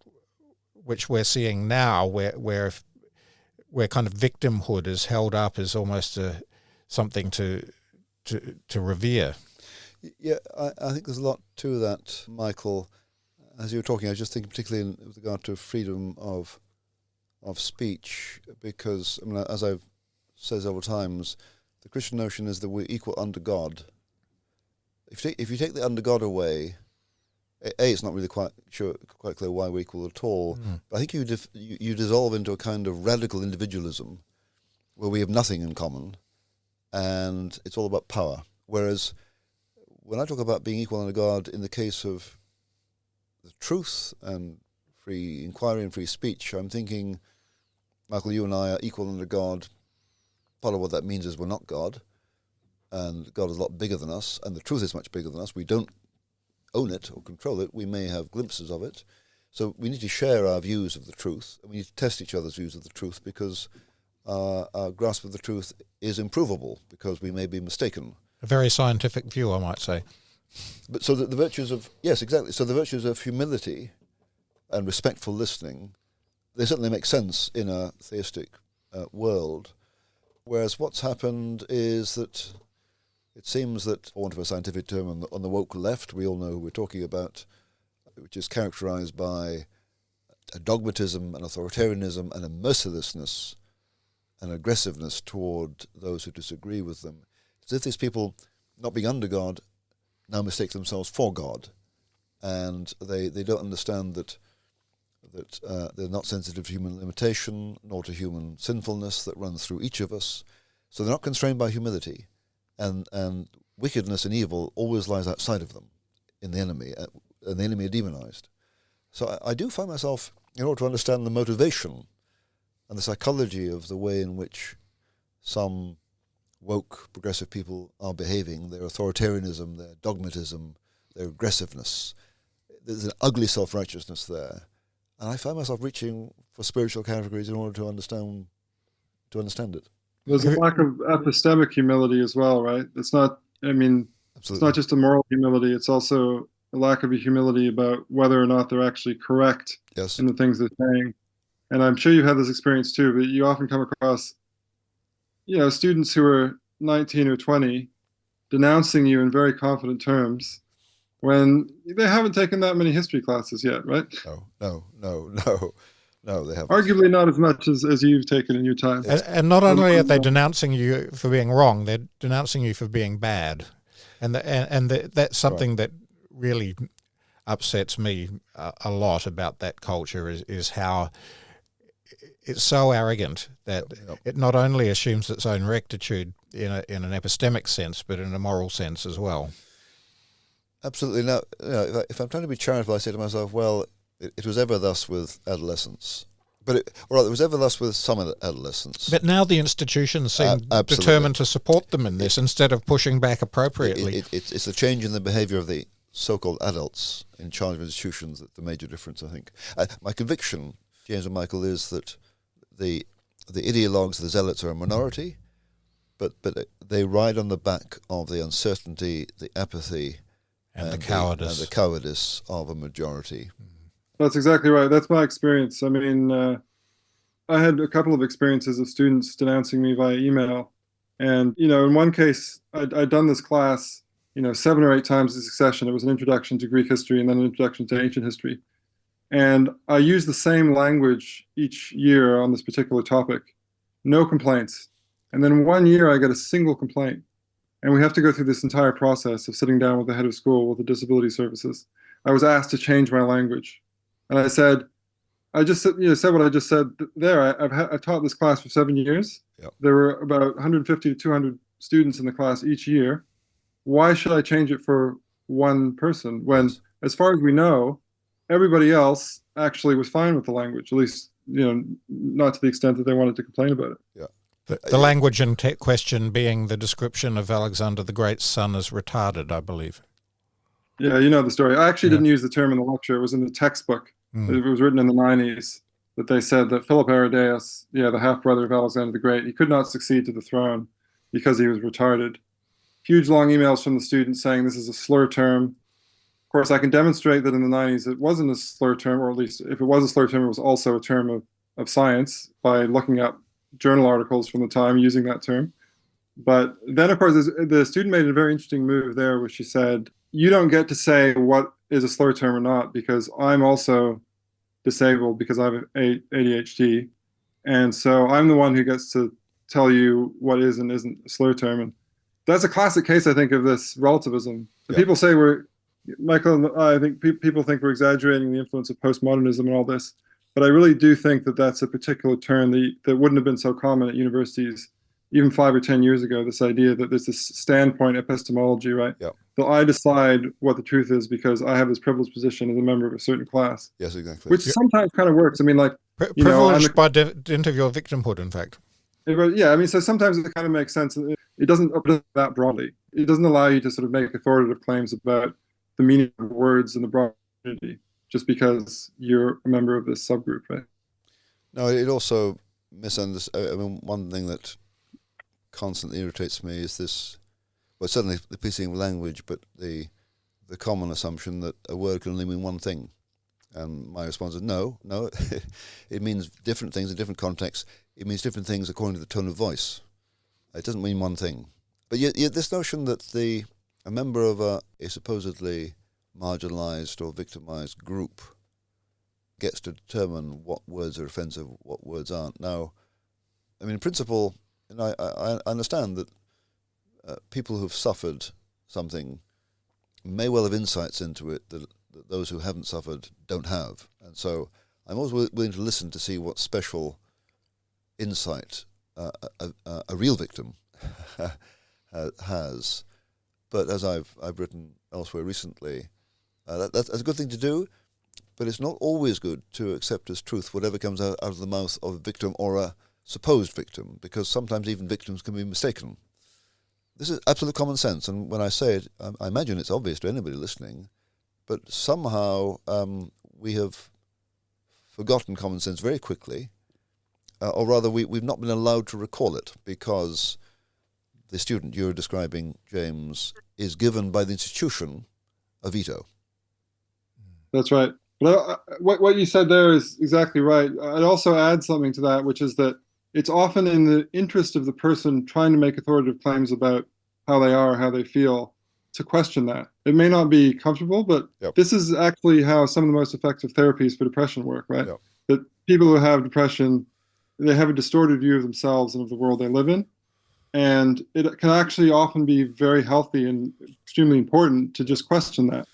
which we're seeing now, where kind of victimhood is held up as almost something to revere. Yeah, I think there's a lot to that, Michael. As you were talking, I was just thinking particularly with regard to freedom of speech, because, I mean, as I've said several times, the Christian notion is that we're equal under God. If you take the under God away, it's not really quite clear why we're equal at all. But I think you dissolve into a kind of radical individualism where we have nothing in common, and it's all about power. Whereas when I talk about being equal under God in the case of the truth and free inquiry and free speech, I'm thinking, Michael, you and I are equal under God. Part of what that means is we're not God, and God is a lot bigger than us, and the truth is much bigger than us. We don't own it or control it. We may have glimpses of it. So we need to share our views of the truth, and we need to test each other's views of the truth, because our grasp of the truth is improvable, because we may be mistaken. A very scientific view, I might say. But so the virtues of, yes, exactly. So the virtues of humility and respectful listening, they certainly make sense in a theistic world. Whereas what's happened is that it seems that, for want of a scientific term, on the woke left, we all know who we're talking about, which is characterized by a dogmatism, an authoritarianism, and a mercilessness, an aggressiveness toward those who disagree with them. As if these people, not being under God, now mistake themselves for God, and they don't understand that they're not sensitive to human limitation, nor to human sinfulness that runs through each of us. So they're not constrained by humility. And wickedness and evil always lies outside of them, in the enemy, and the enemy are demonized. So I do find myself, in order to understand the motivation and the psychology of the way in which some woke, progressive people are behaving, their authoritarianism, their dogmatism, their aggressiveness, there's an ugly self-righteousness there. And I find myself reaching for spiritual categories in order to understand it. There's a lack of epistemic humility as well, right? It's not, I mean, Absolutely. It's not just a moral humility, it's also a lack of a humility about whether or not they're actually correct Yes. in the things they're saying. And I'm sure you've had this experience too, but you often come across, students who are 19 or 20 denouncing you in very confident terms when they haven't taken that many history classes yet, right? No, they haven't. Arguably not as much as you've taken in your time. And not only are they denouncing you for being wrong, they're denouncing you for being bad. And that's something that really upsets me a lot about that culture is how it's so arrogant that it not only assumes its own rectitude in an epistemic sense, but in a moral sense as well. Absolutely. Now, if I'm trying to be charitable, I say to myself, well, it was ever thus with adolescents. But it was ever thus with some adolescents. But now the institutions seem determined to support them in this instead of pushing back appropriately. It's the change in the behaviour of the so-called adults in charge of institutions that's the major difference, I think. My conviction, James and Michael, is that the ideologues, the zealots, are a minority, but they ride on the back of the uncertainty, the apathy, and the cowardice of a majority. That's exactly right. That's my experience. I mean, I had a couple of experiences of students denouncing me via email. And, in one case, I'd done this class, 7 or 8 times in succession. It was an introduction to Greek history and then an introduction to ancient history. And I use the same language each year on this particular topic. No complaints. And then one year I get a single complaint. And we have to go through this entire process of sitting down with the head of school, with the disability services. I was asked to change my language. And I said, I just said what I just said there. I've taught this class for 7 years. Yep. There were about 150 to 200 students in the class each year. Why should I change it for one person when, as far as we know, everybody else actually was fine with the language, at least, not to the extent that they wanted to complain about it. Yeah. The language in question being the description of Alexander the Great's son as retarded, I believe. Yeah, you know the story. I actually didn't use the term in the lecture. It was in the textbook. It was written in the 90s that they said that Philip Aridaeus, the half-brother of Alexander the Great, he could not succeed to the throne because he was retarded. Huge long emails from the students saying this is a slur term. Of course, I can demonstrate that in the 90s it wasn't a slur term, or at least if it was a slur term, it was also a term of science by looking up journal articles from the time using that term. But then, of course, the student made a very interesting move there, where she said, you don't get to say what is a slur term or not, because I'm also disabled because I have ADHD. And so I'm the one who gets to tell you what is and isn't a slur term. And that's a classic case, I think, of this relativism. Yeah. People say Michael, I think people think we're exaggerating the influence of postmodernism and all this. But I really do think that that's a particular term that wouldn't have been so common at universities even 5 or 10 years ago, this idea that there's this standpoint epistemology, right? Yep. So I decide what the truth is because I have this privileged position as a member of a certain class. Yes, exactly. Which sometimes kind of works. I mean, like... privileged by dint of your victimhood, in fact. Yeah, I mean, so sometimes it kind of makes sense. It doesn't open it that broadly. It doesn't allow you to sort of make authoritative claims about the meaning of words in the broad community, just because you're a member of this subgroup, right? No, it also misunderstands. I mean, one thing that constantly irritates me is this, well, certainly the piecing of language, but the common assumption that a word can only mean one thing. And my response is no, it means different things in different contexts. It means different things according to the tone of voice. It doesn't mean one thing. But yet this notion that a member of a supposedly marginalized or victimized group gets to determine what words are offensive, what words aren't. Now, I mean, in principle, and I understand that people who've suffered something may well have insights into it that those who haven't suffered don't have. And so I'm always willing to listen to see what special insight a real victim has. But as I've written elsewhere recently, that's a good thing to do, but it's not always good to accept as truth whatever comes out of the mouth of a victim or a supposed victim, because sometimes even victims can be mistaken. This is absolute common sense, and when I say it, I imagine it's obvious to anybody listening, but somehow we have forgotten common sense very quickly, or rather we've not been allowed to recall it, because the student you're describing, James, is given by the institution a veto. That's right. But what you said there is exactly right. I'd also add something to that, which is that it's often in the interest of the person trying to make authoritative claims about how they are, how they feel, to question that. It may not be comfortable, but This is actually how some of the most effective therapies for depression work, right? Yep. That people who have depression, they have a distorted view of themselves and of the world they live in. And it can actually often be very healthy and extremely important to just question that.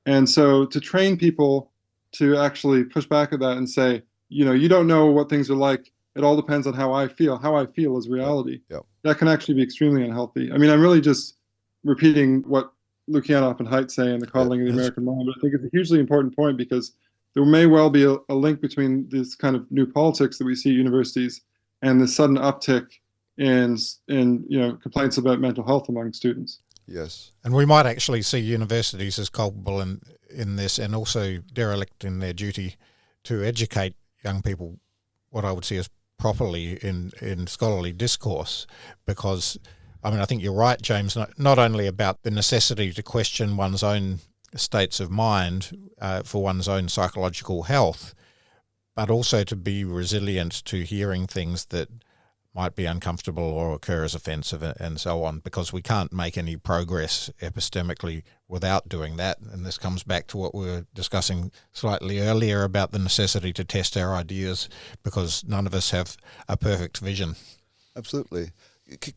And so to train people to actually push back at that and say, you don't know what things are like. It all depends on how I feel. How I feel is reality. Yep. That can actually be extremely unhealthy. I mean, I'm really just repeating what Lukianoff and Haidt say in The Coddling of the American Mind, but I think it's a hugely important point, because there may well be a link between this kind of new politics that we see at universities and the sudden uptick in complaints about mental health among students. Yes. And we might actually see universities as culpable in this, and also derelict in their duty to educate young people, what I would see as properly in scholarly discourse, because I think you're right, James, not only about the necessity to question one's own states of mind for one's own psychological health, but also to be resilient to hearing things that might be uncomfortable or occur as offensive and so on, because we can't make any progress epistemically without doing that. And this comes back to what we were discussing slightly earlier about the necessity to test our ideas, because none of us have a perfect vision. Absolutely.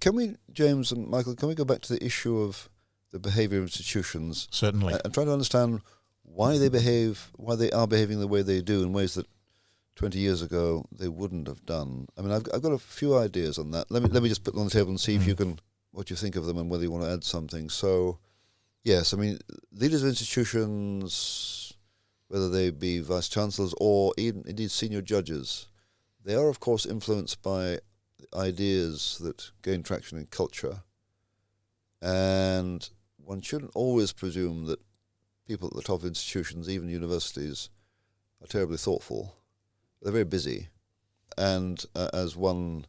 Can we, James and Michael, can we go back to the issue of the behaviour of institutions? Certainly. And try to understand why they are behaving the way they do in ways that 20 years ago they wouldn't have done. I mean, I've got a few ideas on that. Let me just put them on the table and see if you can, what you think of them and whether you want to add something. So, yes, I mean, leaders of institutions, whether they be vice-chancellors or even indeed senior judges, they are, of course, influenced by ideas that gain traction in culture. And one shouldn't always presume that people at the top of institutions, even universities, are terribly thoughtful. They're very busy. And as one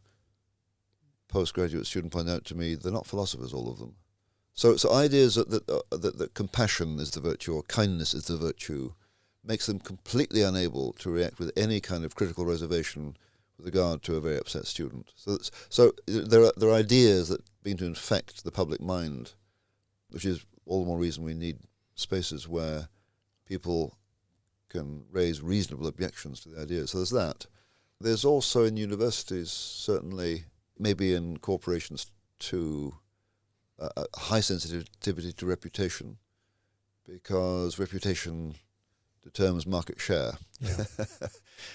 postgraduate student pointed out to me, they're not philosophers, all of them. So ideas that compassion is the virtue or kindness is the virtue makes them completely unable to react with any kind of critical reservation with regard to a very upset student. So there are ideas that begin to infect the public mind, which is all the more reason we need spaces where people can raise reasonable objections to the ideas. So there's that. There's also in universities, certainly, maybe in corporations too, a high sensitivity to reputation, because reputation determines market share. Yeah.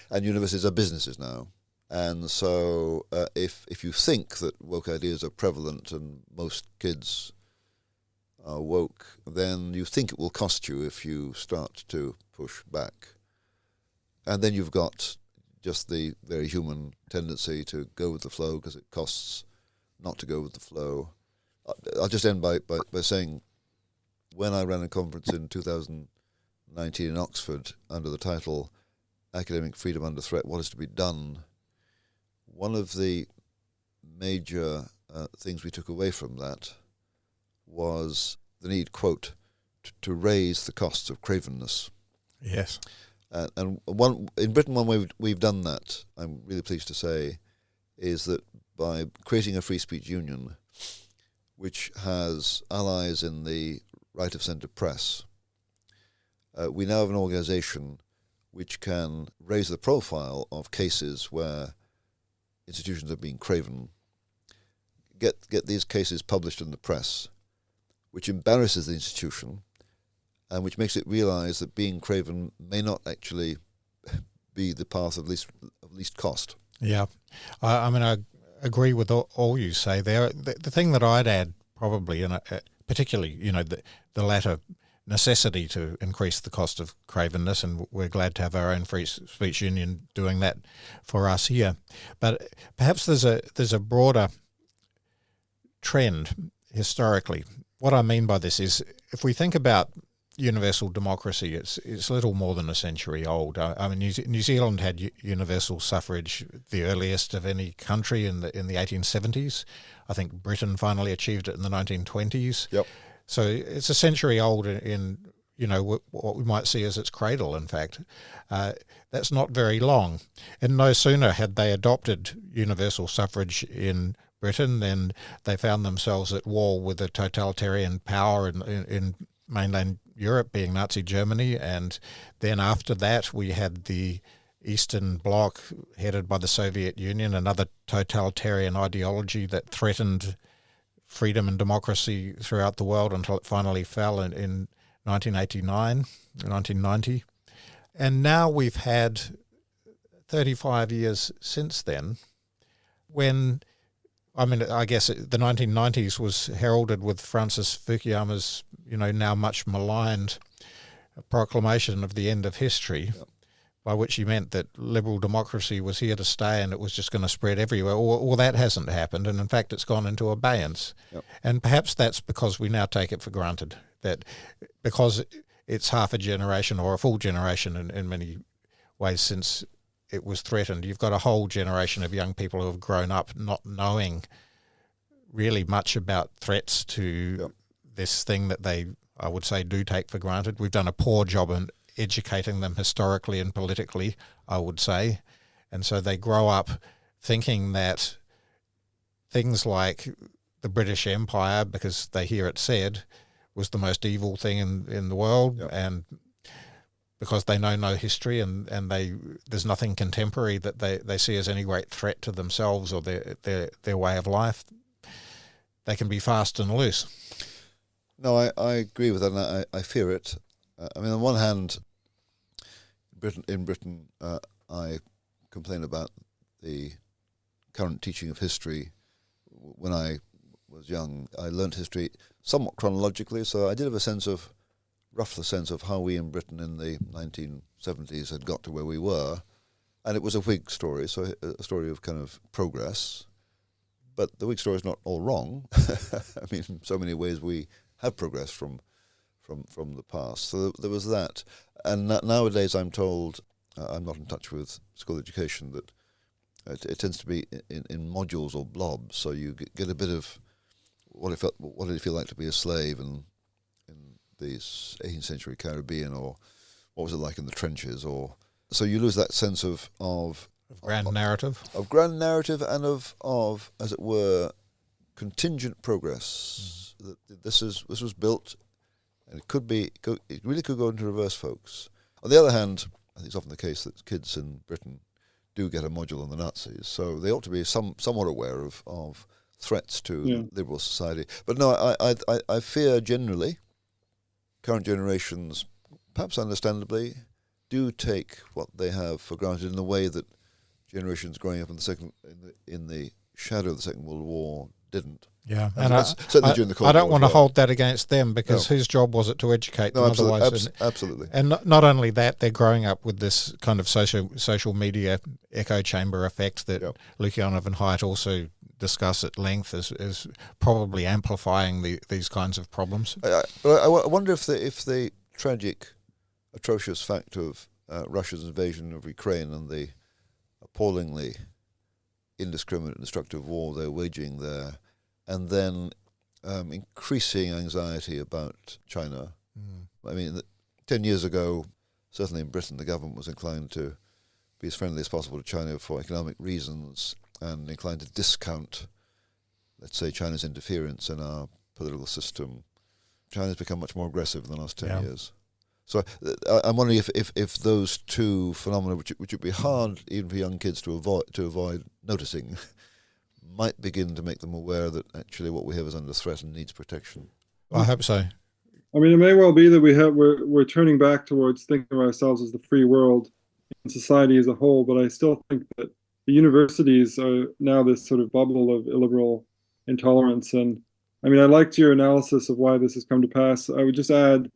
And universities are businesses now. And so if you think that woke ideas are prevalent and most kids are woke, then you think it will cost you if you start to push back. And then you've got just the very human tendency to go with the flow because it costs not to go with the flow. I'll just end by saying, when I ran a conference in 2019 in Oxford under the title Academic Freedom Under Threat, What is to be Done? One of the major things we took away from that was the need, quote, to raise the costs of cravenness. Yes. And in Britain, one way we've done that, I'm really pleased to say, is that by creating a free speech union, which has allies in the right-of-centre press, we now have an organisation which can raise the profile of cases where institutions are being craven, get these cases published in the press, which embarrasses the institution and which makes it realise that being craven may not actually be the path of least cost. Yeah. I mean, I agree with all you say there. The thing that I'd add probably, and particularly, the latter necessity to increase the cost of cravenness, and we're glad to have our own free speech union doing that for us here. But perhaps there's a broader trend historically. What I mean by this is, if we think about universal democracy, it's little more than a century old. I mean, New Zealand had universal suffrage the earliest of any country in the 1870s. I think Britain finally achieved it in the 1920s. Yep. So it's a century old in what we might see as its cradle, in fact. That's not very long. And no sooner had they adopted universal suffrage in Britain than they found themselves at war with a totalitarian power in mainland Europe, being Nazi Germany. And then after that, we had the Eastern Bloc headed by the Soviet Union, another totalitarian ideology that threatened freedom and democracy throughout the world until it finally fell in 1989, 1990. And now we've had 35 years since then when, I mean, I guess the 1990s was heralded with Francis Fukuyama's, now much maligned proclamation of the end of history, Yep. by which he meant that liberal democracy was here to stay and it was just going to spread everywhere. Well, that hasn't happened, and in fact it's gone into abeyance. Yep. And perhaps that's because we now take it for granted, that because it's half a generation or a full generation in many ways since it was threatened, you've got a whole generation of young people who have grown up not knowing really much about threats to Yep. this thing that they, I would say, do take for granted. We've done a poor job in educating them historically and politically, I would say. And so they grow up thinking that things like the British Empire, because they hear it said, was the most evil thing in the world, and because they know no history and there's nothing contemporary that they see as any great threat to themselves or their way of life, they can be fast and loose. No, I agree with that, and I fear it. I mean, on one hand, in Britain, I complain about the current teaching of history. When I was young, I learnt history somewhat chronologically, so I did have a rough sense of how we in Britain in the 1970s had got to where we were, and it was a Whig story, so a story of kind of progress. But the Whig story is not all wrong. I mean, in so many ways we have progressed from the past. So there was that. And nowadays I'm told, I'm not in touch with school education, that it tends to be in modules or blobs, so you get a bit of what did it feel like to be a slave in the 18th century Caribbean, or what was it like in the trenches, or so you lose that sense of grand narrative, and of as it were contingent progress. That this was built, and it really could go into reverse, folks. On the other hand, I think it's often the case that kids in Britain do get a module on the Nazis, so they ought to be somewhat aware of threats to liberal society. But no, I fear generally current generations, perhaps understandably, do take what they have for granted in the way that generations growing up in the shadow of the Second World War didn't. Yeah, and certainly during the Cold War. I don't want to hold that against them, because whose job was it to educate them otherwise? Absolutely. And not only that, they're growing up with this kind of social media echo chamber effect that Lukianov and Haidt also discuss at length is probably amplifying these kinds of problems. But I wonder if the tragic, atrocious fact of Russia's invasion of Ukraine and the appallingly indiscriminate and destructive war they're waging there, and then increasing anxiety about China. I mean, 10 years ago, certainly in Britain, the government was inclined to be as friendly as possible to China for economic reasons, and inclined to discount, let's say, China's interference in our political system. China's become much more aggressive in the last 10 years. So I'm wondering if those two phenomena, which would be hard even for young kids to avoid noticing, might begin to make them aware that actually what we have is under threat and needs protection. I hope so. I mean, it may well be that we're turning back towards thinking of ourselves as the free world and society as a whole, but I still think that the universities are now this sort of bubble of illiberal intolerance. And I mean, I liked your analysis of why this has come to pass. I would just add,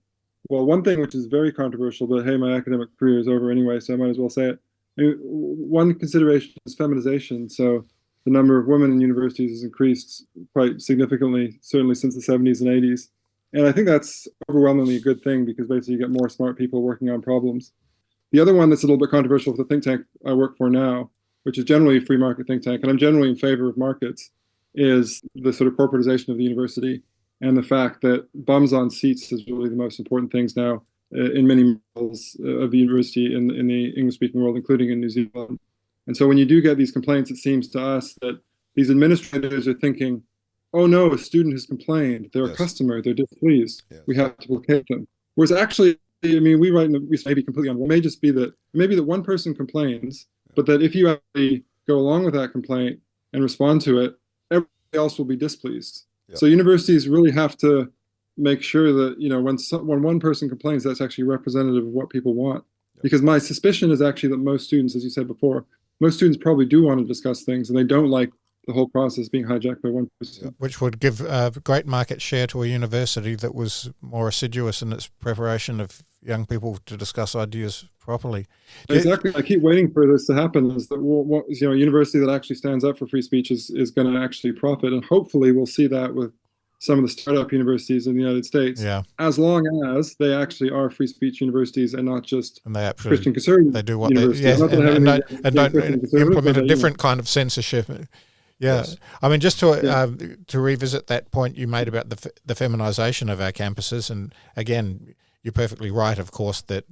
well, one thing which is very controversial, but hey, my academic career is over anyway, so I might as well say it. I mean, one consideration is feminization. So the number of women in universities has increased quite significantly, certainly since the 70s and 80s. And I think that's overwhelmingly a good thing, because basically you get more smart people working on problems. The other one that's a little bit controversial for the think tank I work for now, which is generally a free market think tank, and I'm generally in favor of markets, is the sort of corporatization of the university, and the fact that bums on seats is really the most important things now in many models of the university in the English-speaking world, including in New Zealand. And so when you do get these complaints, it seems to us that these administrators are thinking, oh no, a student has complained, they're a customer, they're displeased, we have to placate them. Whereas actually, I mean, we may be completely on, it may just be that one person complains, but that if you actually go along with that complaint and respond to it, everybody else will be displeased. So universities really have to make sure that, you know, when one person complains, that's actually representative of what people want. Because my suspicion is actually that most students, as you said before, most students probably do want to discuss things, and they don't like the whole process being hijacked by one person. Which would give a great market share to a university that was more assiduous in its preparation of young people to discuss ideas properly. Exactly. I keep waiting for this to happen. Is that a university that actually stands up for free speech is going to actually profit, and hopefully we'll see that with some of the startup universities in the United States. As long as they actually are free speech universities and not just Christian conservative. They do what they and don't implement a different kind of censorship. Yes. I mean, just to revisit that point you made about the feminization of our campuses, and again, you're perfectly right, of course, that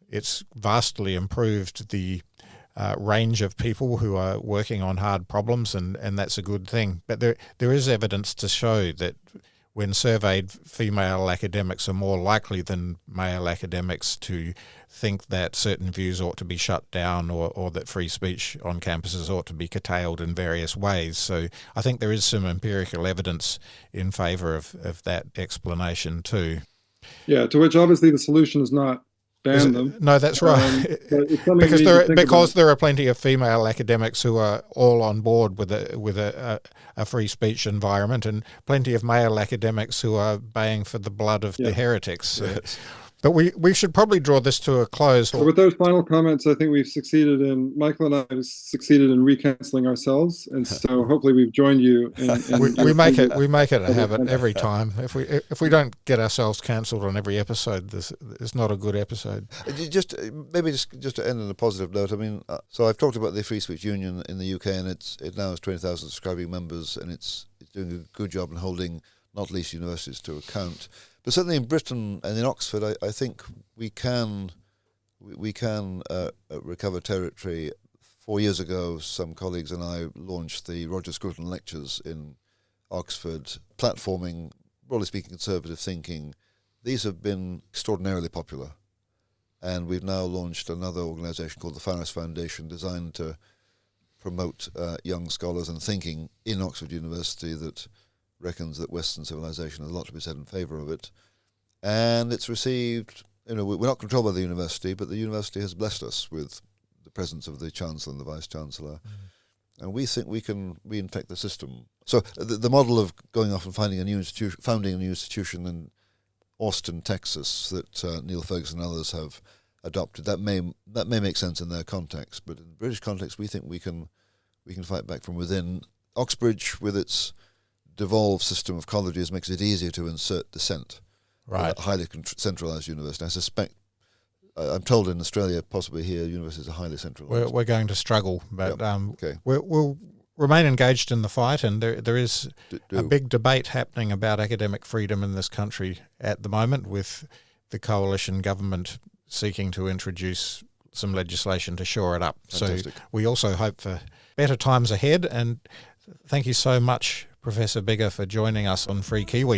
it's vastly improved the range of people who are working on hard problems, and that's a good thing. But there is evidence to show that when surveyed, female academics are more likely than male academics to think that certain views ought to be shut down, or that free speech on campuses ought to be curtailed in various ways. So I think there is some empirical evidence in favour of that explanation too. Yeah, to which obviously the solution is not ban them. No, that's right. Because there are plenty of female academics who are all on board with a free speech environment, and plenty of male academics who are baying for the blood of the heretics. Yes. But we should probably draw this to a close. So with those final comments, I think Michael and I have succeeded in recancelling ourselves, and so hopefully we've joined you. We make it a habit every time. If we don't get ourselves cancelled on every episode, this is not a good episode. Just to end on a positive note. I mean, so I've talked about the Free Speech Union in the UK, and it now has 20,000 subscribing members, and it's doing a good job in holding not least universities to account. But certainly in Britain and in Oxford, I think we can recover territory. 4 years ago, some colleagues and I launched the Roger Scruton Lectures in Oxford, platforming, broadly speaking, conservative thinking. These have been extraordinarily popular. And we've now launched another organisation called the Faris Foundation, designed to promote young scholars and thinking in Oxford University that reckons that Western civilization has a lot to be said in favour of it. And it's received, we're not controlled by the university, but the university has blessed us with the presence of the Chancellor and the Vice-Chancellor. And we think we can reinfect the system. So the model of going off and founding a new institution in Austin, Texas, that Neil Ferguson and others have adopted, that may make sense in their context, but in the British context, we think we can fight back from within. Oxbridge, with its devolved system of colleges, makes it easier to insert dissent. Right. A highly centralised university. I suspect, I'm told in Australia, possibly here, universities are highly centralised. We're going to struggle, but okay. We'll remain engaged in the fight, and there is a big debate happening about academic freedom in this country at the moment, with the coalition government seeking to introduce some legislation to shore it up. Fantastic. So we also hope for better times ahead, and thank you so much, Professor Biggar, for joining us on Free Kiwi.